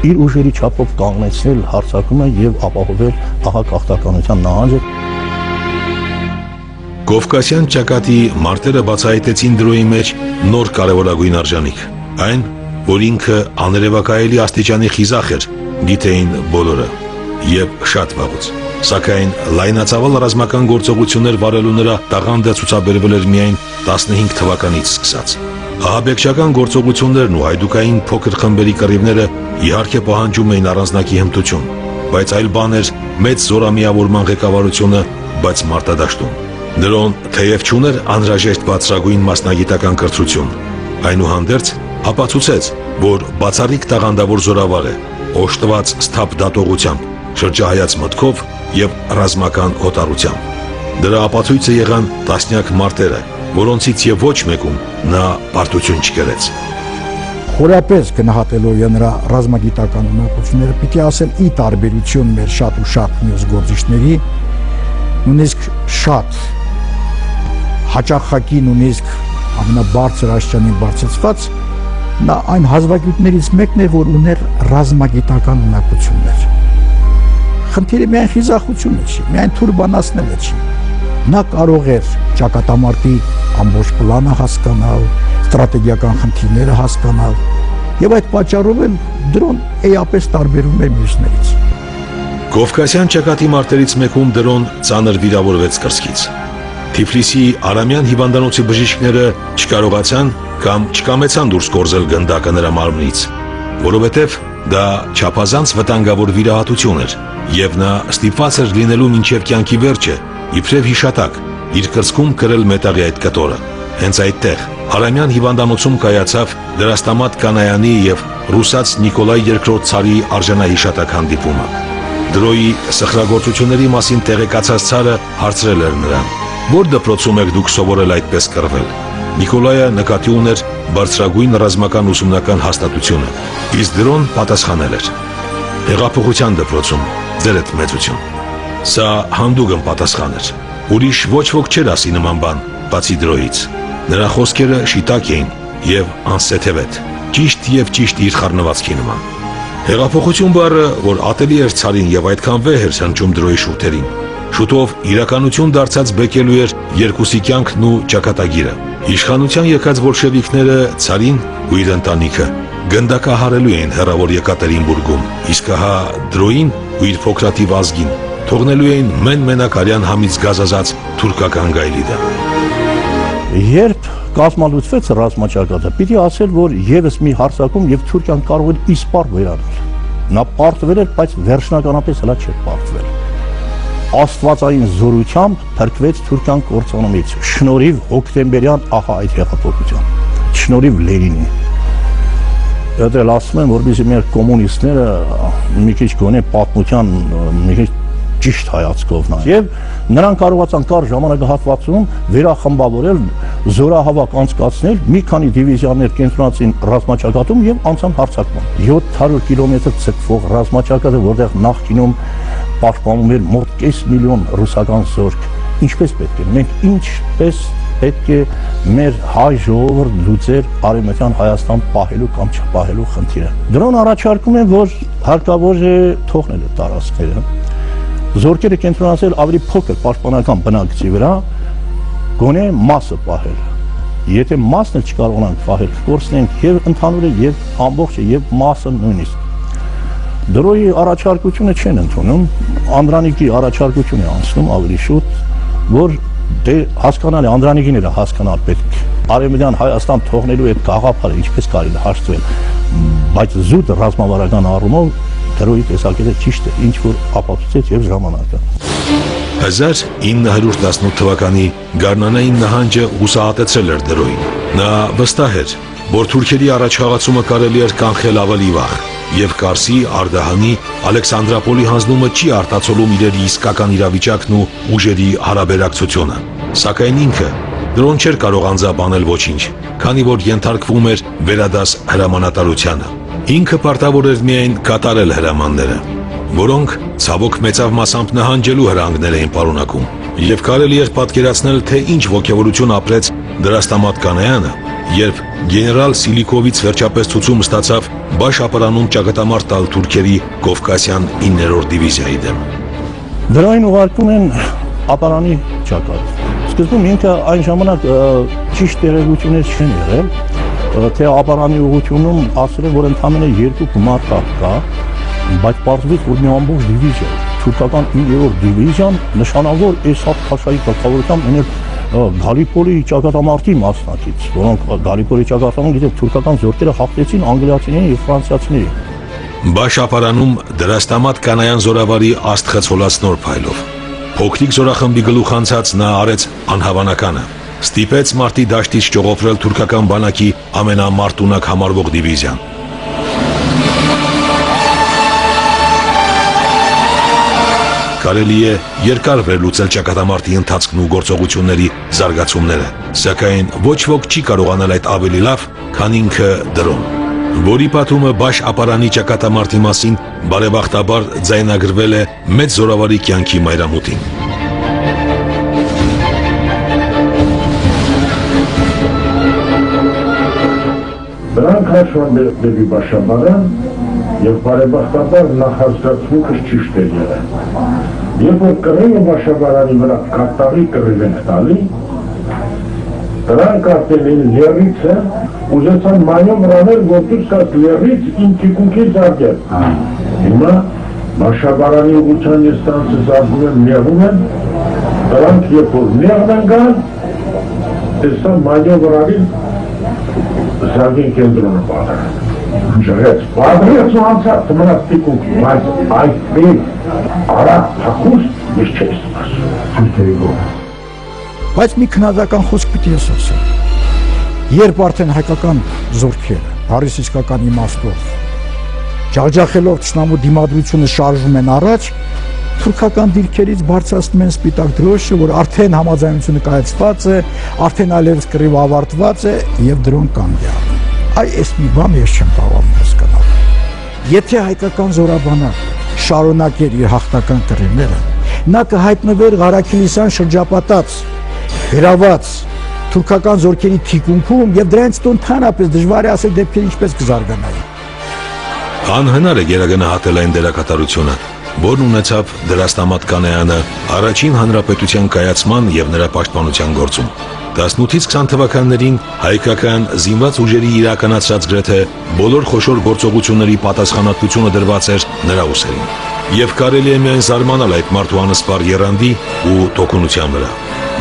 իր ուժերի չափով կանգնեցնել հարձակումը եւ ապահովել ահա գաղթականության նահանջը։ Կովկասյան ճակատի մարտերը բացահայտեցին դրոյի մեջ նոր կարևորագույն արժանիք, այն, որ ինքը աներևակայելի աստիճանի խիզախ էր, գիտեին բոլորը, եւ շատ վաղուց, սակայն լայնածավալ ռազմական գործողություններ վարելու նրա տաղանդը ցուցաբերվել էր միայն 15 թվականից սկսած։ Ահաբեկչական գործողություններն ու հայդուկային փոքր խմբերի կռիվները իհարկե պահանջում էին առանձնակի հմտություն, բայց այլ բան էր մեծ զորամիավորման ղեկավարությունը, բայց մարտադաշտում։ Դրոն թեև չուներ անհրաժեշտ բարձրագույն մասնագիտական կրթություն, այնուհանդերձ ապացուցեց, որ բացառիկ տաղանդավոր զորավար է, օժտված սթափ դատողությամբ, շրջահայաց մտքով եւ ռազմական օտարությամբ։ Դրա ապացույցը եղան տասնյակ մարտերը, որոնցից եւ ոչ մեկում նա պարտություն չկրեց։ Խորապես գնահատելով նրա ռազմագիտական ունակությունները, պիտի ասել ի տարբերություն մեր շատ ու շատ մյուս գործիչների, նույնիսկ շատ հաճախակի նույնիսկ ամենաբարձր աստիճանին բարձրացված, նա այն հազվագյուտներից մեկն է, որ ուներ ռազմագիտական ունակություններ։ Խնդիրը միայն խիզախությունը չի, միայն թույլ բանացնելը չի։ Նա կարող էր ճակատամարտի ամբողջ պլանը հասկանալ, ստրատեգիական խնդիրները հասկանալ, եւ այդ պատճառով էլ դրոն էապես տարբերում է մյուսներից։ Կովկասյան ճակատի մարտերից մեկում դրոն ծանր վիրավորվեց կրծքից։ Թիֆլիսի Արամյան հիվանդանոցի բժիշկները չկարողացան կամ չկամեցան դուրս կորզել գնդակը նրա մարմնից, որովհետև դա չափազանց վտանգավոր վիրահատություն էր, եւ նա ստիպված էր լինելու մինչև կյանքի վերջը, իբրև հիշատակ, իր կրծքում կրել մետաղի այդ կտորը։ Հենց այդտեղ Արամյան հիվանդանոցում կայացավ Դրաստամատ Կանայանի եւ ռուսաց Նիկոլայ II ցարի արժանահիշատակ հանդիպումը։ Դրոյի սխրագործությունների մասին տեղեկացած ցարը հարցրել էր նրան. «Որ դպրոցում եք դուք սովորել այդպես կռվել»։ Նիկոլայը նկատի ուներ բարձրագույն ռազմական ուսումնական հաստատությունը, իսկ դրոն պատասխանել էր. «Հեղափոխության դպրոցում, ձերդ մեծություն»։ Սա հանդուգն պատասխան էր։ Ուրիշ ոչ ոք չէր ասի նման բան, բացի դրոյից։ Նրա խոսքերը շիտակ էին եւ անսեթևետ, ճիշտ եւ ճիշտ իր խառնվածքի նման։ Հեղափոխություն բառը, որ ատելի էր ցարին եւ այդքան վեհ էր հնչում դրոյի շուրթերին, շուտով իրականություն դարձած բեկելու էր երկուսի կյանքն ու ճակատագիրը։ Իշխանության եկած բոլշևիկները ցարին ու իր ընտանիքը գնդակահարելու էին հեռավոր Եկատերինբուրգում, իսկ ահա դրոյին ու իր փոքրաթիվ ազգին թողնելու էին մեն-մենակ արյան համից գազազած թուրքական գայլիդը։ Երբ կազմալուծվեց ռազմաճակատը, պիտի ասել, որ եւս մի հարցակում եւ Թուրքիան կարող էր իսպառ վերանել։ Նա պարտվել էր, բայց վերջնականապես հլա չէր պարտվել։ Աստվածային զորությամբ փրկվեց Թուրքիան կործանումից, շնորհիվ հոկտեմբերյան ահա այդ հեղափոխության, շնորհիվ Լենինի։ Դա ասում եմ, որպեսզի մեր կոմունիստները մի քիչ գոնե պատմության մի քիչ ճիշտ հայացքով նայեն։ Եվ նրանք կարողացան կար ժամանակահատվածում վերախմբավորել, զորահավաք անցկացնել, մի քանի դիվիզիաներ կենտրոնացին ռազմաճակատում եւ անցան հարձակման։ 700 կիլոմետր ցկվող ռազմաճակատը, որտեղ նախկինում պաշտպանում էր մոտ 5 միլիոն ռուսական զորք, ինչպես պետք է, մենք ինչպես պետք է մեր հայ ժողովուրդ լուծեր արևմտյան Հայաստան պահելու կամ չպահելու խնդիրը։ Դրան առաջարկում են, որ հարկավոր է թողնել այդ տարածքները, զորքերը կենտրոնացել ավելի փոքր պաշտպանական բնակցի վրա, գոնե մասը պահել։ Եթե մասն էլ չկարողանանք պահել, կորցնենք եւ ընդհանուրը եւ ամբողջը եւ մասը նույնիսկ։ Դրոյի առաջարկությունը չեն ընդունում, Անդրանիկի առաջարկություն է անցնում ավելի շուտ, որ դե հասկանալի Անդրանիկիները հասկանալ պետք։ Արևմտյան Հայաստան թողնելու այդ գաղափարը ինչպես կարելի հաշտվել, բայց զուտ ռազմավարական առումով դրոյի տեսակետը ճիշտ է, ինչ որ ապացուցեց եւ ժամանակը։ 1918 թվականի գարնանային նահանջը հուսահատեցրել էր դրոյին։ Նա վստահ էր, որ թուրքերի առաջխաղացումը կարելի էր կանխել ավելի վաղ, եւ Կարսի, Արդահանի, Ալեքսանդրապոլի հանձնումը չի արտացոլում իրերի իսկական իրավիճակն ու ուժերի հարաբերակցությունը։ Սակայն ինքը դրոն չէր կարող անձամբ անել ոչինչ, քանի որ ենթարկվում էր վերադաս հրամանատարությանը։ Ինքը պարտավոր էր միայն կատարել հրամանները, որոնք ցավոք մեծավ մասամբ նահանջելու հրանգներ էին պարունակում, եւ կարելի էր պատկերացնել, թե ինչ ոգևորություն ապրեց Դրաստամատ Կանայանը, երբ գեներալ Սիլիկովից վերջապես ցուցում ստացավ Բաշապարանում ճակատամարտ տալ թուրքերի Կովկասյան 9-րդ դիվիզիայի դեմ։ Դրային ուղարկում են ապարանի ճակատ։ Սկզբում ինքը այն ժամանակ ճիշտ տեղեկություններ չեն եղել, թե ապարանի ուղղությունում ասել են, որ ընդամենը 2 գումարտակ կա, բայց պարզվեց, որ մի ամբողջ դիվիզիա, թուրքական 9-րդ դիվիզիան նշանավոր Էսադ Փաշայի ղեկավարությամբ ուներ Գալիպոլի ճակատամարտի մասնակից, որոնք Գալիպոլի ճակատամարտում գիտեք թուրքական զորքերը հաղթեցին անգլիացիներին եւ ֆրանսիացիներին։ Բաշապարանում Դրաստամատ Կանայան զորավարի աստղացոլած նոր փայլով փոքրիկ զորախմբի գլուխ անցած նա արեց անհավանականը, ստիպեց մարտի դաշտից ճողոփրել թուրքական բանակի ամենամարտունակ համարվող դիվիզիան։ կարելի է երկար վերլուծել ճակատամարտի ընթացքն ու գործողությունների զարգացումները, սակայն ոչ ոք չի կարողանալ այդ ավելի լավ, քան ինքը Դրոն, որի պատումը Բաշ ապարանի ճակատամարտի մասին բարեբախտաբար ձայնագրվել է մեծ զորավարի կյանքի մայրամուտին։ Նրանք հաշվում են դեպի Բաշաբարան և բարեբախտաբար նախազգացմունքս ճիշտ է եղել։ Երբ որ կռիվը Բաշաբարանի վրա կատաղի կռիվ ենք տալի, նրանք արդեն լեռիցը ուզեցան մանյով ռանել, որ դուրս կաց լեռից իմ թիկունքից արգել։ Հիմա Բաշաբարանի ուղղության ես տանցը զարգում եմ, նեղում եմ, նրանք երբ որ նեղն են գան, տեսան մանյով ռանին Զարգին կենտրոնը պատրած։ Ժղեց, պատրեց ու անցած մնաց տիկունք, բայց այդպես արագ փակուստ ես չես սպասում։ Բայց մի քննադատական խոսք պիտի ես ասեմ։ Երբ արդեն հայկական զորքերը, հարիս իսկական իմաստով, ջախջախելով թշնամու դիմադրությունը շարժում են առաջ, թուրքական դիրքերից բարձրացնում են սպիտակ դրոշը, որ արդեն համաձայնությունը կայացված է, արդեն այլևս կռիվը ավարտված է եւ Դրոն կանգ է առնում։ Այս մի բան ես չեմ կարողանում հասկանալ։ Եթե հայկական զորաբանակ շարունակեր իր հաղթական կռիվները, նա կհայտնվեր Ղարաքիլիսյան շրջապատած, գրաված թուրքական զորքերի թիկունքում եւ դրանից ընդհանրապես դժվար է ասել դեպքերը ինչպես կզարգանային։ Անհնար է գերագնահատել այն դերակատարությունը, որն ունեցավ Դրաստամատ Կանայանը առաջին հանրապետության կայացման եւ նրա պաշտպանության գործում։ 18-ից 20 թվականներին հայկական զինված ուժերի իրականացրած գրեթե բոլոր խոշոր գործողությունների պատասխանատվությունը դրված էր նրա ուսերին։ Եվ կարելի է միայն զարմանալ այդ մարդու անսպար եռանդի ու տոկունության վրա։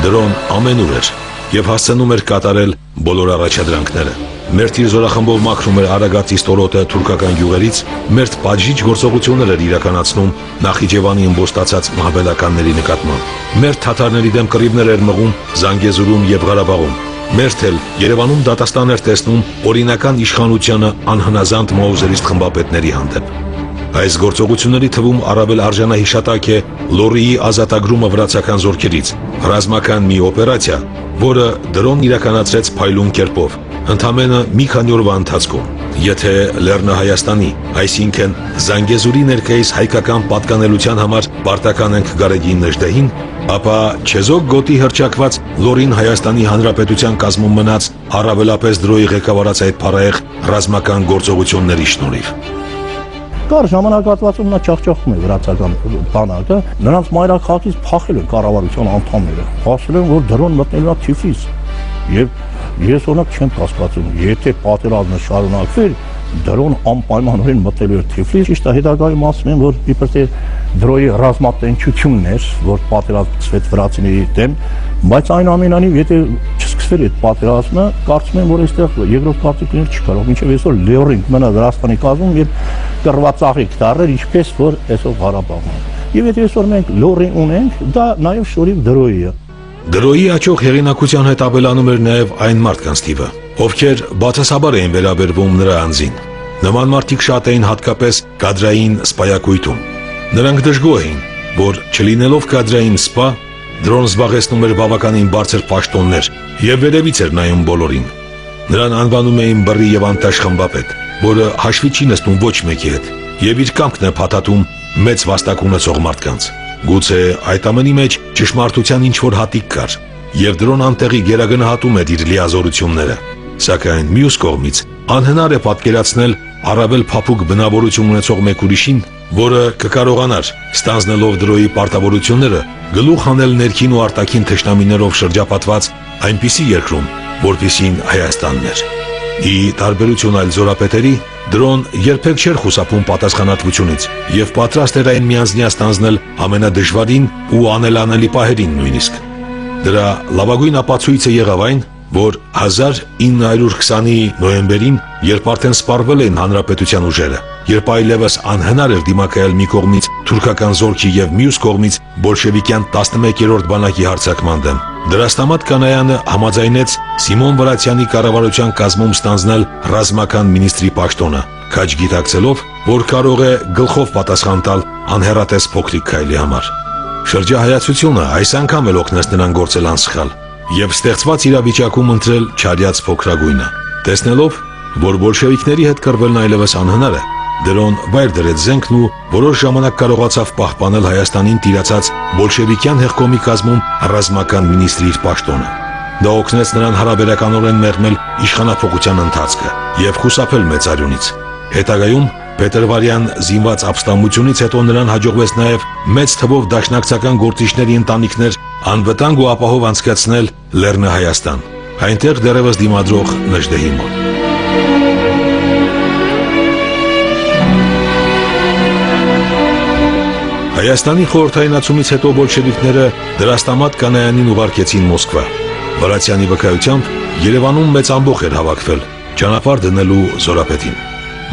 Դրոն ամենուր էր եւ հասցնում էր կատարել բոլոր առաջադրանքները։ Մերթ իր զորախմբով մաքրում էր Արագածի ստորոտը թուրքական գյուղերից, մերթ պատժիչ գործողություններ էր իրականացնում Նախիջևանի ըմբոստացած մահվելականների նկատմամբ, մերթ թաթարների դեմ կռիվներ էր մղում Զանգեզուրում եւ Ղարաբաղում, մերթ էլ Երևանում դատաստան էր տեսնում օրինական իշխանությանը անհնազանդ մաուզերիստ խմբապետների հանդեպ։ Այս գործողությունների թվում առավել արժանահիշատակ է Լորիի ազատագրումը վրացական զորքերից, ռազմական մի օպերացիա, որը Դրոն իրականացրեց փայլուն կերպով, ընդամենը մի քանի օրվա ընթացքում։ Եթե Լեռնահայաստանի, այսինքն Զանգեզուրի ներկայիս հայկական պատկանելության համար պարտական ենք Գարեգին Նժդեհին, ապա Չեզոք գոտի հռչակված Լորին Հայաստանի Հանրապետության կազմում մնաց առավելապես Դրոյի ղեկավարած այդ փառահեղ ռազմական գործողությունների շնորհիվ։ Կար ժամանակահատվածում նա ջախջախում է վրացական բանակը, նրանց մայրաքաղաքից փախել են կառավարության անդամները, ասել են, որ Դրոն մտնելու է Թիֆլիս, եւ ես օրինակ չեմ հասկացում, եթե պատերազմը շարունակվեր, Դրոն անպայմանորեն մտնելու էր Թիֆլիս, ճիշտ է, հետագայում ասում են, որ իբր թե Դրոյի ռազմատենչությունն էր, որ պատերազմ սկսվեց վրացիների դեմ, բայց այն ամենանիվ, եթե չսկսվեր այդ պատերազմը, կարծում եմ, որ այստեղ երկրորդ կարծիքներ չկար, մինչև այսօր լեորին մնա Վրաստանի կազմում եւ կռվածաղիկ դառներ, ինչպես որ այսօր Ղարաբաղում։ Եվ եթե այսօր մենք լորին ունենք, դա նաեւ շորիվ Դրոյի է։ Դրոյի աճող հեղինակության հետ ապելանում էր նաև այն մարդկանց թիվը, ովքեր բացասաբար էին վերաբերվում նրա անձին։ Նման մարդիկ շատ էին հատկապես կադրային սպայակույտում։ Նրանք դժգոհ էին, որ չլինելով կադրային սպա, Դրոն զբաղեցնում էր բավականին բարձր պաշտոններ եւ վերևից էր նայում բոլորին։ Նրան անվանում էին բռի եւ անտաշ խմբապետ, որը հաշվի չի նստում ոչ մեկի հետ եւ իր կամքն է փաթաթում մեծ վաստակ ունեցող մարդկանց։ Գուցե այդ ամենի մեջ ճշմարտության ինչ-որ հատիկ կար, եւ Դրոն անտեղի գերագնահատում էր իր լիազորությունները, սակայն մյուս կողմից անհնար է պատկերացնել առավել փափուկ բնավորություն ունեցող մեկ ուրիշին, որը կկարողանար, ստանձնելով Դրոյի պարտավորությունները, գլուխ հանել ներքին ու արտաքին թշնամիներով շրջապատված այնպիսի երկրում, որպիսին Հայաստանն էր։ Ի տարբերություն այլ զորապետերի, Դրոն երբեք չէր խուսափում պատասխանատվությունից եւ պատրաստ էր այն միանձնյա ստանձնել ամենադժվարին ու անելանելի պահերին նույնիսկ։ Դրա լավագույն ապացույցը եղավ այն, որ 1920-ի նոյեմբերին, երբ արդեն սպառվել էին հանրապետության ուժերը, երբ այլևս անհնար էր դիմակայել մի կողմից թուրքական զորքի եւ մյուս կողմից բոլշևիկյան 11-րդ բանակի հարձակման դեմ, Դրաստամատ Կանայանը համաձայնեց Սիմոն Վրացյանի կառավարության կազմում ստանձնել ռազմական մինիստրի պաշտոնը, քաջ գիտակցելով, որ կարող է գլխով պատասխան տալ անհեռատես փոքրիկ քայլի համար։ Շրջահայացությունը այս անգամ էլ օգնեց նրան գործել անսխալ եւ ստեղծված իրավիճակում ընտրել չարյաց փոքրագույնը։ Տեսնելով, որ բոլշևիկների հետ կռվելն այլևս անհնար է, Դրոն վայր դրեց զենքն ու որոշ ժամանակ կարողացավ պահպանել Հայաստանին տիրացած բոլշևիկյան հեղկոմի կազմում ռազմական մինիստրի իր պաշտոնը։ Դա օգնեց նրան հարաբերականորեն մեղմել իշխանափոխության ընթացքը եւ խուսափել մեծ արյունից։ Հետագայում Պետրվարյան զինված ապստամբությունից հետո նրան հաջողվեց նաև մեծ թվով դաշնակցական գործիչների ընտանիքներ անվտանգ ու ապահով անցկացնել Լեռնա Հայաստան, այնտեղ դեռևս դիմադրող Նժդեհի մոտ։ Հայաստանի խորհրդայնացումից հետո բոլշևիկները Դրաստամատ Կանայանին ուղարկեցին Մոսկվա։ Վրացյանի վկայությամբ Երևանում մեծ ամբոխ էր հավաքվել ճանապարհ դնելու զորապետին։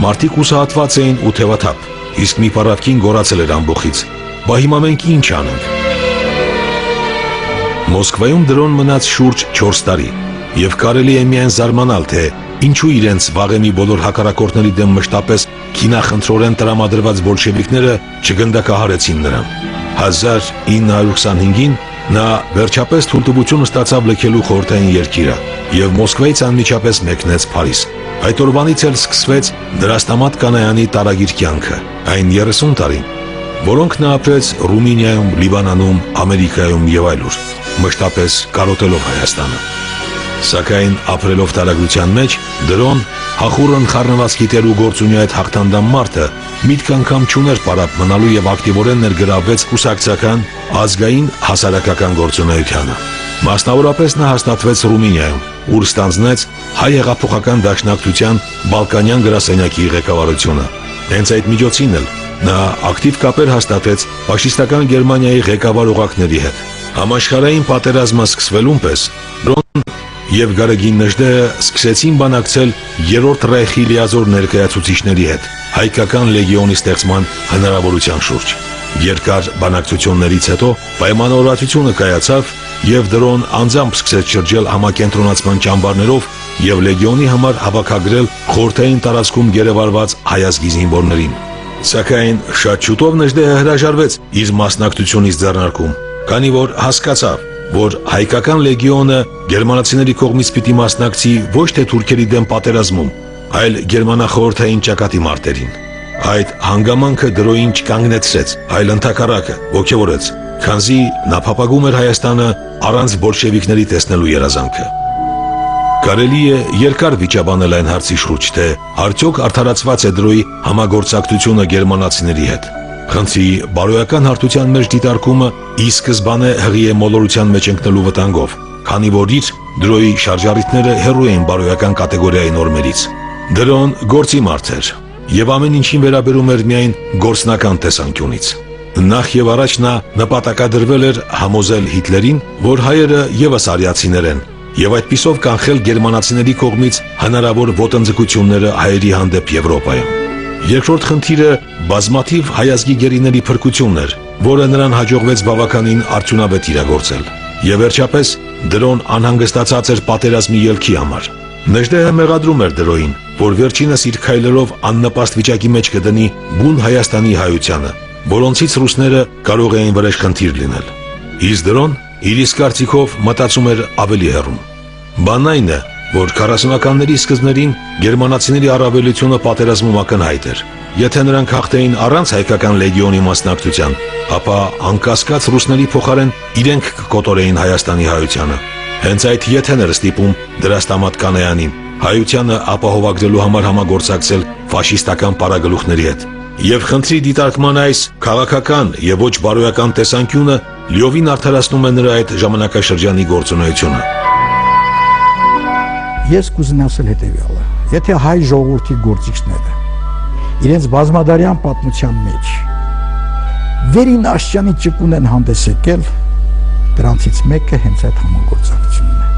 Մարդիկ ուսահատված էին ու թևաթափ, իսկ մի պարավկին գոռացել էր ամբոխից. «Բա հիմա մենք ինչ անենք»։ Մոսկվայում դրոն մնաց շուրջ 4 տարի, եւ կարելի է միայն զարմանալ, թե ինչու իրենց վաղեմի բոլոր հակառակորդների դեմ մշտապես քինախնդրորեն տրամադրված բոլշևիկները չգնդակահարեցին նրան։ 1925-ին նա վերջապես թույլտվություն ստացավ լքելու խորհրդային երկիրը եւ Մոսկվայից անմիջապես մեկնեց Փարիզ։ Այդ օրվանից էլ սկսվեց Դրաստամատ Կանայանի տարագիր կյանքը, այն 30 տարին, որոնք նա ապրեց Ռումինիայում, Լիբանանում, Ամերիկայում եւ այլուր, մշտապես կարոտելով Հայաստանը։ Սակայն ապրելով տարագրության մեջ դրոն հախուռն խառնված գիտելու գործունյա այդ հաղթանդամ մարդը միտք անգամ չուներ պարապ մնալու եւ ակտիվորեն ներգրավվեց կուսակցական ազգային հասարակական գործունեությանը։ Մասնավորապես նա հաստատվեց Ռումինիայում, ուր ստանձնեց հայ հեղափոխական դաշնակցության Բալկանյան գրասենյակի ղեկավարությունը։ Հենց այդ միջոցին էլ նա ակտիվ կապեր հաստատեց ֆաշիստական Գերմանիայի ղեկավար օղակների հետ։ Համաշխարհային պատերազմը սկսվելուն պես եւ Գարեգին Նժդեհը սկսեցին բանակցել Երրորդ Ռեյխի լիազոր ներկայացուցիչների հետ հայկական լեգիոնի ստեղծման հնարավորության շուրջ։ Երկար բանակցություններից հետո պայմանավորվածությունը կայացավ եւ դրոն անձամբ սկսեց շրջել համակենտրոնացման ճամբարներով եւ լեգիոնի համար հավաքագրել խորհրդային տարածքում գերեվարված հայազգի զինվորներին։ Սակայն շատ շուտով Նժդեհը հրաժարվեց իր մասնակցությունից ձեռնարկում, քանի որ հասկացավ, որ հայկական լեգիոնը գերմանացիների կողմից պիտի մասնակցի ոչ թե թուրքերի դեմ պատերազմում, այլ գերմանախորհրդային ճակատի մարտերին։ Այդ հանգամանքը դրոյին չկանգնեցրեց, այլ ընդհակառակը ոգևորեց, քանզի նա փափագում էր Հայաստանը առանց բոլշևիկների տեսնելու երազանքը։ Կարելի է երկար վիճաբանել այն հարցի շուրջ, թե արդյոք արդարացված է դրոյի համագործակցությունը գերմանացիների հետ։ Խնդրի բարոյական հարթության մեջ դիտարկումը ի սկզբանե հղի է մոլորության մեջ ընկնելու վտանգով, քանի որ իր դրոյի շարժառիթները հեռու էին բարոյական կատեգորիայի նորմերից։ Դրոն գործի մարդ էր եւ ամեն ինչին վերաբերում էր միայն գործնական տեսանկյունից։ Նախ եւ առաջ նա նպատակադրվել էր համոզել Հիտլերին, որ հայերը եւս արիացիներ են եւ այդպիսով կանխել գերմանացիների կողմից հնարավոր ոտնձգությունները հայերի հանդեպ Եվրոպայում։ Երկրորդ խնդիրը բազմաթիվ հայազգի գերիների փրկությունն էր, որը նրան հաջողվեց բավականին արդյունավետ իրագործել։ Եվ վերջապես դրոն անհանգստացած էր պատերազմի ելքի համար։ Նժդեհը մեղադրում էր դրոյին, որ վերջինս իր քայլերով աննպաստ վիճակի մեջ կդնի բուն Հայաստանի հայությանը, որոնցից ռուսները կարող էին վրեժխնդիր լինել։ Իսկ դրոն իր իսկ կարծիքով մտածում էր ավելի հեռուն։ Բանն այն է, որ 40-ականների սկզբներին գերմանացիների առավելությունը պատերազմում ակնհայտ էր։ Եթե նրանք հաղթեին առանց հայկական լեգիոնի մասնակցության, ապա անկասկած ռուսների փոխարեն իրենք կկոտորեին Հայաստանի հայությանը։ Հենց այդ եթեն էր ստիպում Դրաստամատ Կանայանին հայությանը ապահովագրելու համար համագործակցել ֆաշիստական պարագլուխների հետ։ Եվ խնդրի դիտարկման այս քաղաքական եւ ոչ բարոյական տեսանկյունը լիովին արդարացնում է նրա այդ ժամանակաշրջանի գործունեությունը։ Ես կուզենամ ասել հետևյալը. եթե հայ ժողովրդի գործիչները իրենց բազմադարյան պատմության մեջ վերին աշճանի ճկուն են հանդես եկել, դրանցից մեկը հենց այդ համագործակցությունն է։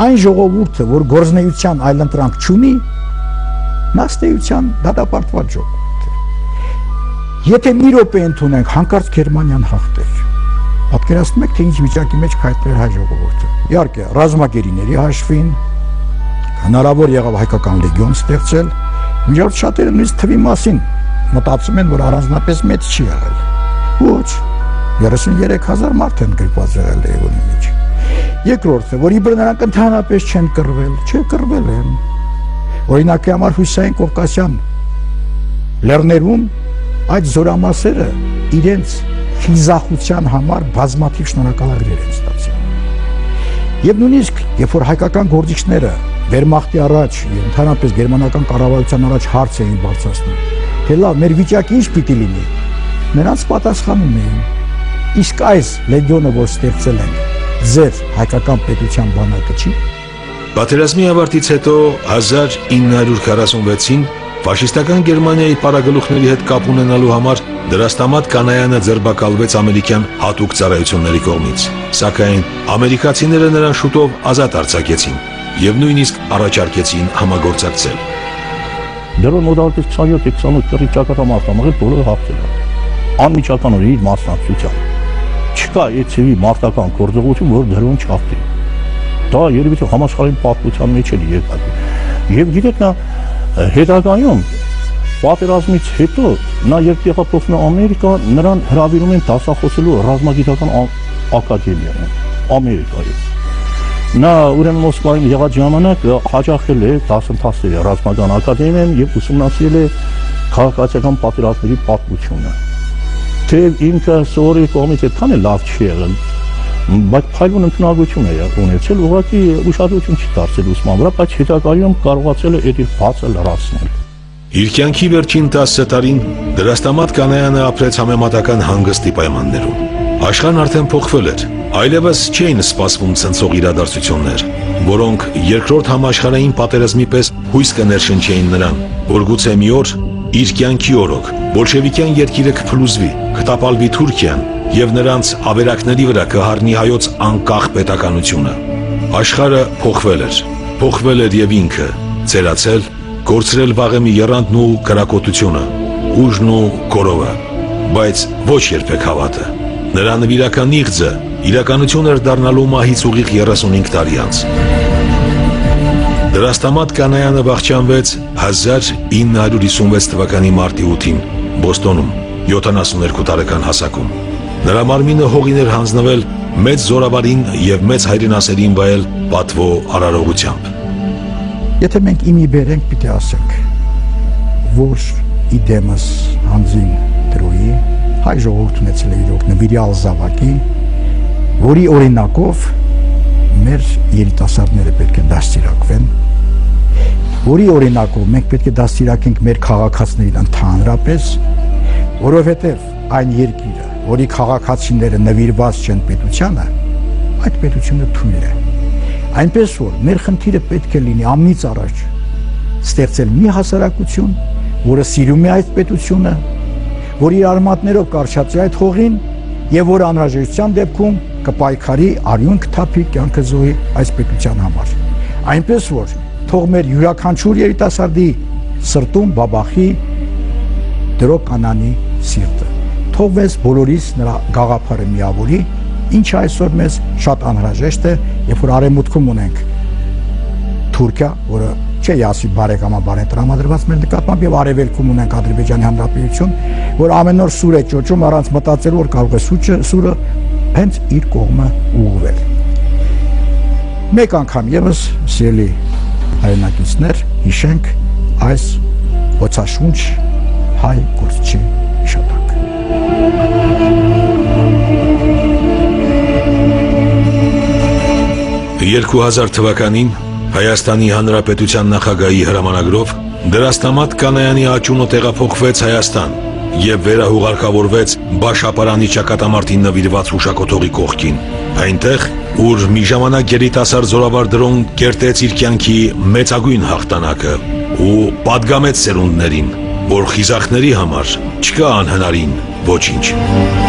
Այն ժողովուրդը, որ գործնեության այլընտրանք չունի, նա ստեյության դատապարտված ժողովուրդ է։ Եթե մի րոպե ընդունենք հանկարծ Գերմանիան հաղթեր, պատկերացնում եք, թե ինչ վիճակի մեջ կհայտնվեր հայ ժողովուրդը։ Իհարկե, ռազմագերիների հաշվին հնարավոր եղավ հայկական լեգիոն ստեղծել, միջազգային շատերը նույնիսկ թվի մասին մտածում են, որ առանձնապես մեծ չի եղել։ Ոչ, 33,000 մարդ են գրկված եղել Լևոնի մեջ։ Երկրորդը, որ իբր նրանք ընդհանրապես չեն կռվել, կռվել են։ Օրինակի համար Հյուսիսային Կովկասյան լեռներում այդ զորամասերը իրենց խիզախության համար բազմաթիվ շնորհակալագրեր են ստացել։ Եվ նույնիսկ, երբ որ հայկական գործիչները Վերմախտի առաջ եւ ընդհանրապես գերմանական կառավարության առաջ հարց էին բարձրացնում, թե լավ, մեր վիճակը ինչ պիտի լինի, նրանց պատասխանում էին. իսկ այս լեգիոնը, որ ստեղծել են, ձեր հայկական պետության բանակը չի։ Պատերազմի ավարտից հետո 1946-ին ֆաշիստական Գերմանիայի պարագլուխների հետ կապ ունենալու համար Դրաստամատ Կանայանը ձերբակալվեց ամերիկյան հատուկ ծառայությունների կողմից, սակայն ամերիկացիները նրան շուտով ազատ արձակեցին եւ նույնիսկ առաջարկեցին համագործակցել։ Դեռ մոդալից 27-28 կռի ճակատամարտամաղը բոլորը հաղթել են։ Անմիջական էր իր մասնակցությամբ։ Չկա այդ ծավալի մարտական գործողություն, որ դրոն չհաղթի։ Դա երևի թե համաշխարհային պատմության մեջ էլ եկավ։ Եվ գիտեք նա հետագայում պատերազմից հետո նա երբ տեղափոխվում է Ամերիկա, նրան հրավիրում են դասախոսելու ռազմագիտական ակադեմիայում Ամերիկայում։ Նա ուրեմն Մոսկվայում եղած ժամանակ հաջողել է դասընթացների ռազմական ակադեմիայում եւ ուսումնասիրել է քաղաքացիական պատերազմների պատմությունը։ Թե ինքը սորի կողմից այդքան է լավ չի եղել, բայց փայլուն ընդունակություն է ունեցել, ուղղակի ուշադրություն չի դարձել ուսման վրա, բայց հետագայում կարողացել է այդ իր բացը լրացնել։ Իր կյանքի վերջին 10 տարին Դրաստամատ Կանայանը ապրեց համեմատական հանգստի պայմաններում։ Աշխարհն արդեն փոխվել էր, այլևս չէին սպասվում ցնցող իրադարձություններ, որոնք երկրորդ համաշխարհային պատերազմի պես հույս կներշնչեին նրան, որ գուցե մի օր իր կյանքի օրոք բոլշևիկյան երկիրը կփլուզվի, կտապալվի Թուրքիան եւ նրանց ավերակների վրա կհառնի հայոց անկախ պետականությունը։ Աշխարհը փոխվել էր եւ ինքը ծերացել, կորցրել վաղեմի եռանդն ու կրակոտությունը, ուժն ու կորովը, բայց ոչ երբեք հավատը։ Նրա նվիրական իղձը իրականություն էր դառնալու մահից ուղիղ 35 տարի անց։ Դրաստամատ Կանայանը վախճանվեց 1956 թվականի մարտի 8-ին Բոստոնում 72 տարեկան հասակում։ Նրա մարմինը հողին էր հանձնվել մեծ զորավարին եւ մեծ հայրենասերին վայել պատվո արարողությամբ։ Եթե մենք իմի բերենք, պիտի ասենք, որ իդեմս հանձին դրոյի հայ ժողովուրդ ունեցել է իրոք նվիրյալ զավակի, որի օրինակով մեր երիտասարդները պետք է դաստիարակվեն, որի օրինակով մենք պետք է դաստիարակենք մեր քաղաքացիներին ընդհանրապես, որովհետև այն երկիրը, որի քաղաքացիները նվիրված չեն պետությանը, այդ պետությունը թույլ է։ Այնպես որ մեր խնդիրը պետք է լինի ամնից առաջ ստեղծել մի հասարակություն, որը սիրում է այդ պետությունը, որ իր արմատներով կառչացի այդ հողին եւ որ անհրաժեշտության դեպքում կպայքարի արյուն կթափի կյանքը զոհի այս պետության համար։ Այնպես որ թող մեր յուրաքանչյուր երիտասարդի սրտում բաբախի դրոկանանի սիրտը։ Թող մեզ բոլորիս նրա գաղափարը միավորի, ինչը այսօր մեզ շատ անհրաժեշտ է, երբ որ արևմուտքում ունենք Թուրքիա, որը չէ ասի բարեկամաբար է տրամադրված մեր նկատմամբ, եւ արևելքում ունենք Ադրբեջանի Հանրապետություն, որ ամեն օր սուր է ճոճում առանց մտածելու, որ կարող է սուրը հենց իր կողմը ուղղվել։ Մեկ անգամ եւս սիրելի հայրենակիցներ, հիշենք այս ոցաշունչ հայ գործչի հիշատակը։ 2000 թվականին Հայաստանի Հանրապետության նախագահի հրամանագրով Դրաստամատ Կանայանի աճունը տեղափոխվեց Հայաստան եւ վերահուղարկավորվեց Բաշապարանի ճակատամարտին նվիրված հուշակոթողի կողքին, այնտեղ, ուր մի ժամանակ երիտասարդ զորավար դրոն կերտեց իր կյանքի մեծագույն հաղթանակը ու պատգամեց սերունդներին, որ խիզախների համար չկա անհնարին ոչինչ։